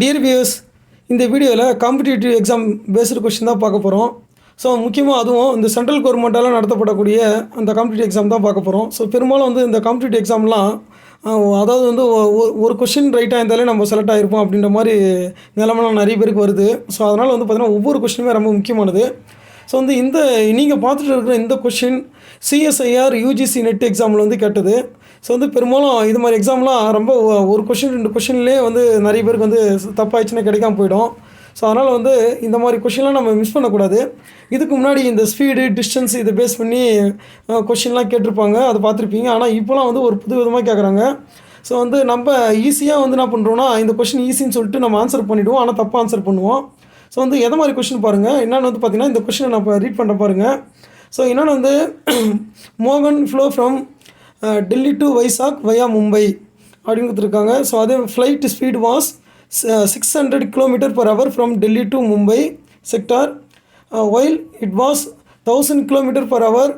Dear views, இந்த வீடியோவில் competitive exam based question தான் பார்க்க போகிறோம். ஸோ முக்கியமாக அதுவும் இந்த சென்ட்ரல் கவர்மெண்ட்டால் நடத்தப்படக்கூடிய அந்த காம்படிட்டிவ் எக்ஸாம் தான் பார்க்க போகிறோம். ஸோ பெரும்பாலும் வந்து இந்த காம்படிட்டிவ் எக்ஸாம்லாம் அதாவது வந்து ஒரு கொஷின் ரைட்டாக இருந்தாலே நம்ம செலக்ட் ஆகிருப்போம் அப்படின்ற மாதிரி நிலமெல்லாம் நிறைய பேருக்கு வருது. ஸோ அதனால் வந்து பார்த்திங்கன்னா ஒவ்வொரு கொஷினுமே ரொம்ப முக்கியமானது. ஸோ வந்து இந்த நீங்கள் பார்த்துட்டு இருக்கிற இந்த கொஷின் சிஎஸ்ஐஆர் யூஜிசி நெட் எக்ஸாமில் வந்து கேட்டது. ஸோ வந்து பெரும்பாலும் இது மாதிரி எக்ஸாம்லாம் ரொம்ப ஒரு கொஷின் 2 கொஷின்லேயே வந்து நிறைய பேருக்கு வந்து தப்பாகிடுச்சுன்னா கிடைக்காம போயிடும். ஸோ அதனால் வந்து இந்த மாதிரி கொஷின்லாம் நம்ம மிஸ் பண்ணக்கூடாது. இதுக்கு முன்னாடி இந்த ஸ்பீடு டிஸ்டன்ஸ் இதை பேஸ் பண்ணி கொஷின்லாம் கேட்டிருப்பாங்க, அதை பார்த்துருப்பீங்க. ஆனால் இப்போலாம் வந்து ஒரு புது விதமாக கேட்குறாங்க. ஸோ வந்து நம்ம ஈஸியாக வந்து என்ன பண்ணுறோன்னா இந்த கொஷின் ஈஸின்னு சொல்லிட்டு நம்ம ஆன்சர் பண்ணிவிடுவோம், ஆனால் தப்பாக ஆன்சர் பண்ணுவோம். ஸோ வந்து எதை மாதிரி கொஷின் பாருங்கள். என்னென்னு வந்து பார்த்திங்கன்னா இந்த கொஷினை நான் இப்போ ரீட் பண்ணுற பாருங்கள். ஸோ என்னென்னு வந்து மோகன் flew from Delhi to Vizag via Mumbai அப்படின்னு கொடுத்துருக்காங்க. ஸோ அதே flight speed was 600 km/h from Delhi to Mumbai sector, while it was 1000 km/h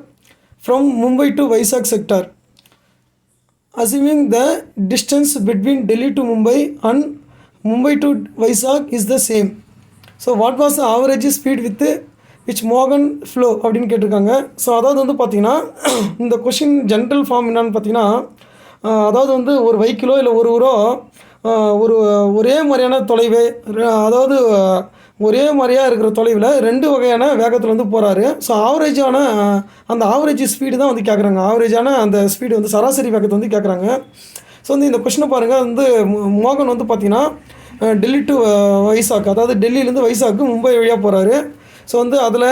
from Mumbai to Vizag sector. Assuming the distance between Delhi to Mumbai and Mumbai to Vizag is the same, so what was the average speed with which Morgan flow அப்படின்னு கேட்டிருக்காங்க. So அதாவது வந்து பார்த்திங்கன்னா இந்த question general form என்னன்னு பார்த்தீங்கன்னா, அதாவது வந்து ஒரு வெஹிக்கிளோ இல்லை ஒரு ஊரோ ஒரே மாதிரியான தொலைவு, அதாவது ஒரே மாதிரியாக இருக்கிற தொலைவில் 2 வகையான வேகத்தில் வந்து போகிறாரு. ஸோ ஆவரேஜான அந்த ஆவரேஜ் ஸ்பீடு தான் வந்து கேட்குறாங்க. ஆவரேஜான அந்த ஸ்பீடு வந்து சராசரி வேகத்தை வந்து கேட்குறாங்க. ஸோ வந்து இந்த கொஷினை பாருங்கள். வந்து மோகன் வந்து பார்த்திங்கன்னா டெல்லி டு வைசாக், அதாவது டெல்லியிலேருந்து வைசாக்கு மும்பை வழியாக போகிறாரு. ஸோ வந்து அதில்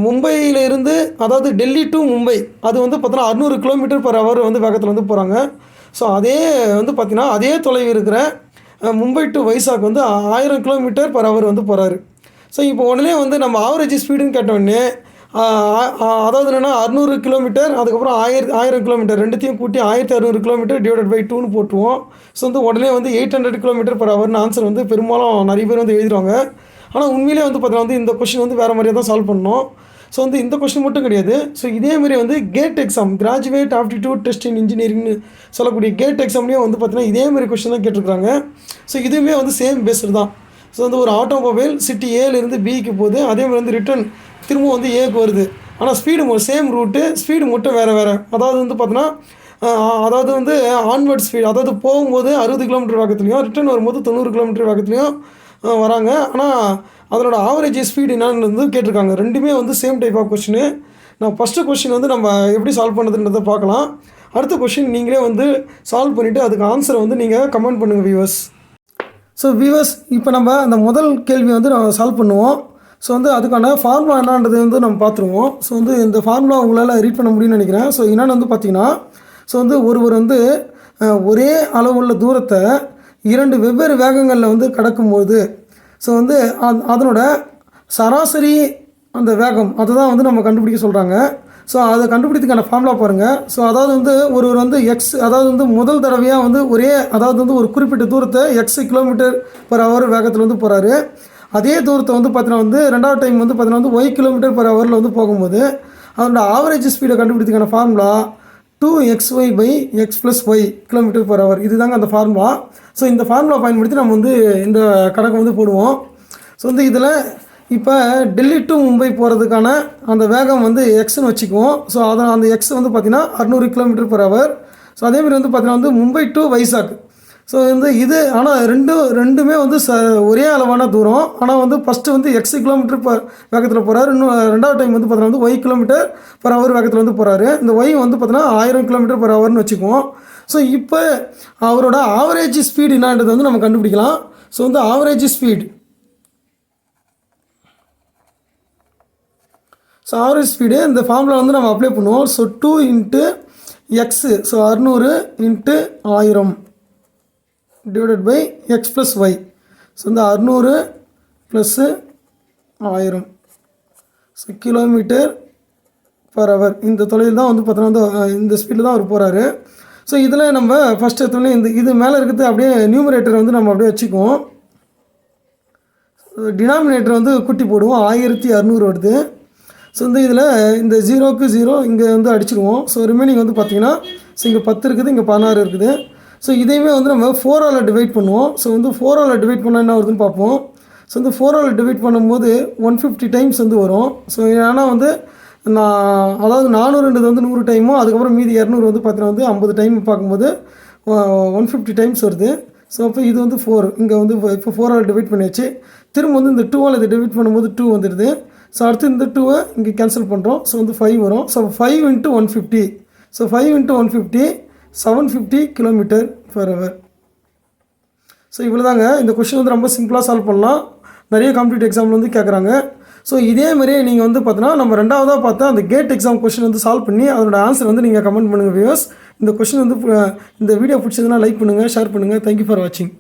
மும்பையிலேருந்து, அதாவது டெல்லி டு மும்பை, அது வந்து பார்த்தோன்னா 600 km/h வந்து வேகத்தில் வந்து போகிறாங்க. ஸோ அதே வந்து பார்த்திங்கன்னா அதே தொலைவு இருக்கிற மும்பை டு வைசாக் வந்து 1000 km/h வந்து போகிறாரு. ஸோ இப்போ உடனே வந்து நம்ம ஆவரேஜ் ஸ்பீடுன்னு கேட்டோடனே அதாவது என்னென்னா 600 km, அதுக்கப்புறம் 1000 km ரெண்டுத்தையும் கூட்டி 1600 km டிவைடட் பை 2ன்னு போட்டுருவோம். ஸோ வந்து உடனே வந்து 800 km/h ஆன்சர் வந்து பெரும்பாலும் நிறைய பேர் வந்து எழுதிடுவாங்க. ஆனால் உண்மையிலே வந்து பார்த்தீங்கன்னா வந்து இந்த கொஷின் வந்து வேறு மாதிரியாக தான் சால்வ் பண்ணணும். ஸோ வந்து இந்த கொஷின் மட்டும் கிடையாது. ஸோ இதேமாரி வந்து GATE exam, graduate aptitude test in இன்ஜினியரிங்னு சொல்லக்கூடிய கேட் எக்ஸாம்லேயும் வந்து பார்த்திங்கன்னா இதேமாரி கொஷின் தான் கேட்டிருக்காங்க. ஸோ இதுவுமே வந்து சேம் பேஸ்டு தான். ஸோ வந்து ஒரு ஆட்டோமொபைல் சிட்டி ஏலேருந்து பிக்கு போகுது, அதேமாதிரி வந்து ரிட்டன் திரும்ப வந்து ஏக்கு வருது. ஆனால் ஸ்பீடு சேம் ரூட்டு, ஸ்பீடு மட்டும் வேறு. அதாவது வந்து பார்த்தோன்னா அதாவது வந்து ஆன்வர்ட் ஸ்பீடு, அதாவது போகும்போது 60 km வேகத்துலையும் ரிட்டன் வரும்போது 90 km வேகத்துலையும் வராங்க. ஆனால் அதனோட ஆவரேஜ் ஸ்பீடு என்னன்னு வந்து கேட்டிருக்காங்க. ரெண்டுமே வந்து சேம் டைப் ஆஃப் கொஷினு. நான் ஃபஸ்ட்டு கொஷின் வந்து நம்ம எப்படி சால்வ் பண்ணுறதுன்றதை பார்க்கலாம். அடுத்த கொஷின் நீங்களே வந்து சால்வ் பண்ணிவிட்டு அதுக்கு ஆன்சரை வந்து நீங்கள் கமெண்ட் பண்ணுங்கள் வியூவர்ஸ். ஸோ வியூவர்ஸ், இப்போ நம்ம அந்த முதல் கேள்வி வந்து நம்ம சால்வ் பண்ணுவோம். ஸோ வந்து அதுக்கான ஃபார்முலா என்னன்றது வந்து நம்ம பார்த்துருவோம். ஸோ வந்து இந்த ஃபார்முலா உங்களால் ரீட் பண்ண முடியும்னு நினைக்கிறேன். ஸோ என்னென்னு வந்து பார்த்திங்கன்னா, ஸோ வந்து ஒருவர் வந்து ஒரே அளவுள்ள தூரத்தை 2 வெவ்வேறு வேகங்களில் வந்து கடக்கும்போது, ஸோ வந்து அதனோட சராசரி அந்த வேகம் அதை தான் வந்து நம்ம கண்டுபிடிக்க சொல்கிறாங்க. ஸோ அதை கண்டுபிடிக்கிறதுக்கான ஃபார்முலா பாருங்கள். ஸோ அதாவது வந்து ஒருவர் வந்து அதாவது வந்து முதல் தடவையாக வந்து அதாவது வந்து ஒரு குறிப்பிட்ட தூரத்தை x km/h வேகத்தில் வந்து போகிறாரு. அதே தூரத்தை வந்து பார்த்தீங்கன்னா வந்து ரெண்டாவது டைம் வந்து பார்த்தீங்கன்னா வந்து y km/h வந்து போகும்போது அதோட ஆவரேஜ் ஸ்பீடை கண்டுபிடிக்கிறதுக்கான ஃபார்முலா 2xy/x + y km/h. இதுதாங்க அந்த ஃபார்முலா. ஸோ இந்த ஃபார்முலா பயன்படுத்தி நம்ம வந்து இந்த கணக்கு வந்து போடுவோம். ஸோ வந்து இதில் இப்போ டெல்லி டு மும்பை போகிறதுக்கான அந்த வேகம் வந்து எக்ஸ்ன்னு வச்சுக்குவோம். ஸோ அந்த எக்ஸ் வந்து பார்த்திங்கன்னா 600 km/h. ஸோ அதேமாதிரி வந்து பார்த்திங்கன்னா வந்து மும்பை டு வைசாக். ஸோ வந்து இது ஆனால் ரெண்டுமே வந்து ஒரே அளவான தூரம். ஆனால் வந்து ஃபஸ்ட்டு வந்து x km வேகத்தில் போகிறாரு, இன்னும் ரெண்டாவது டைம் வந்து பார்த்தீங்கன்னா வந்து y km/h வேகத்தில் வந்து போகிறாரு. இந்த y வந்து பார்த்தீங்கன்னா 1000 km/hன்னு வச்சுக்குவோம். ஸோ இப்போ அவரோட ஆவரேஜ் ஸ்பீடு என்னன்றது வந்து நம்ம கண்டுபிடிக்கலாம். ஸோ வந்து average speed, so average speed இந்த ஃபார்முலா வந்து நம்ம அப்ளை பண்ணுவோம். So 2 × x, so 600 × 1000 divided by x + y. So இந்த 600 + 1000 ஸோ km/h இந்த தொலைவில் தான் வந்து பார்த்தோன்னா வந்து இந்த ஸ்பீடில் தான் அவர் போகிறாரு. ஸோ இதில் நம்ம ஃபஸ்ட் எடுத்தோடனே இது மேலே இருக்கிறது அப்படியே நியூமரேட்டர் வந்து நம்ம அப்படியே வச்சுக்குவோம். டினாமினேட்டர் வந்து கூட்டி போடுவோம், 1600 வருது. ஸோ வந்து இதில் இந்த 0க்கு 0 இங்கே வந்து அடிச்சிடுவோம். ஸோ ரிமைனிங் வந்து பார்த்திங்கன்னா, ஸோ இங்கே 10 இருக்குது, இங்கே 16 இருக்குது. ஸோ இதையுமே வந்து நம்ம 4ஆல் டிவைட் பண்ணுவோம். ஸோ வந்து 4ஆல் டிவைட் பண்ணால் என்ன வருதுன்னு பார்ப்போம். ஸோ வந்து 4ஆல் டிவைட் பண்ணும்போது 150 டைம்ஸ் வந்து வரும். ஸோ ஏன்னா வந்து அதாவது 400ன்றது வந்து 100 டைமும், அதுக்கப்புறம் மீதி 200 வந்து பார்த்தீங்கன்னா வந்து 50 டைம் பார்க்கும்போது 150 டைம்ஸ் வருது. ஸோ அப்போ இது வந்து 4 இங்கே வந்து இப்போ 4ஆல் டிவைட் பண்ணியாச்சு. திரும்ப வந்து இந்த 2ஆல் இதை டிவைட் பண்ணும்போது 2 வந்துடுது. ஸோ அடுத்து இந்த 2வை இங்கே கேன்சல் பண்ணுறோம். ஸோ வந்து 5 வரும். ஸோ 5 × 150. So 5 × 150 750 km/h. ஸோ இவ்வளோ தாங்க. இந்த கொஷின் வந்து ரொம்ப சிம்பிளாக சால்வ் பண்ணலாம். நிறைய காம்படிட்டிவ் எக்ஸாமில் வந்து கேட்குறாங்க. ஸோ இதே மாதிரியே நீங்கள் வந்து பார்த்தீங்கன்னா நம்ம ரெண்டாவதாக பார்த்தா அந்த கேட் எக்ஸாம் கொஷின் வந்து சால்வ் பண்ணி அதோட ஆன்சர் வந்து நீங்கள் கமெண்ட் பண்ணுங்கள் வியூவர்ஸ். இந்த கொஷின் வந்து இந்த வீடியோ பிடிச்சதுன்னா லைக் பண்ணுங்கள், ஷேர் பண்ணுங்கள். தேங்க்யூ ஃபார் வாட்சிங்.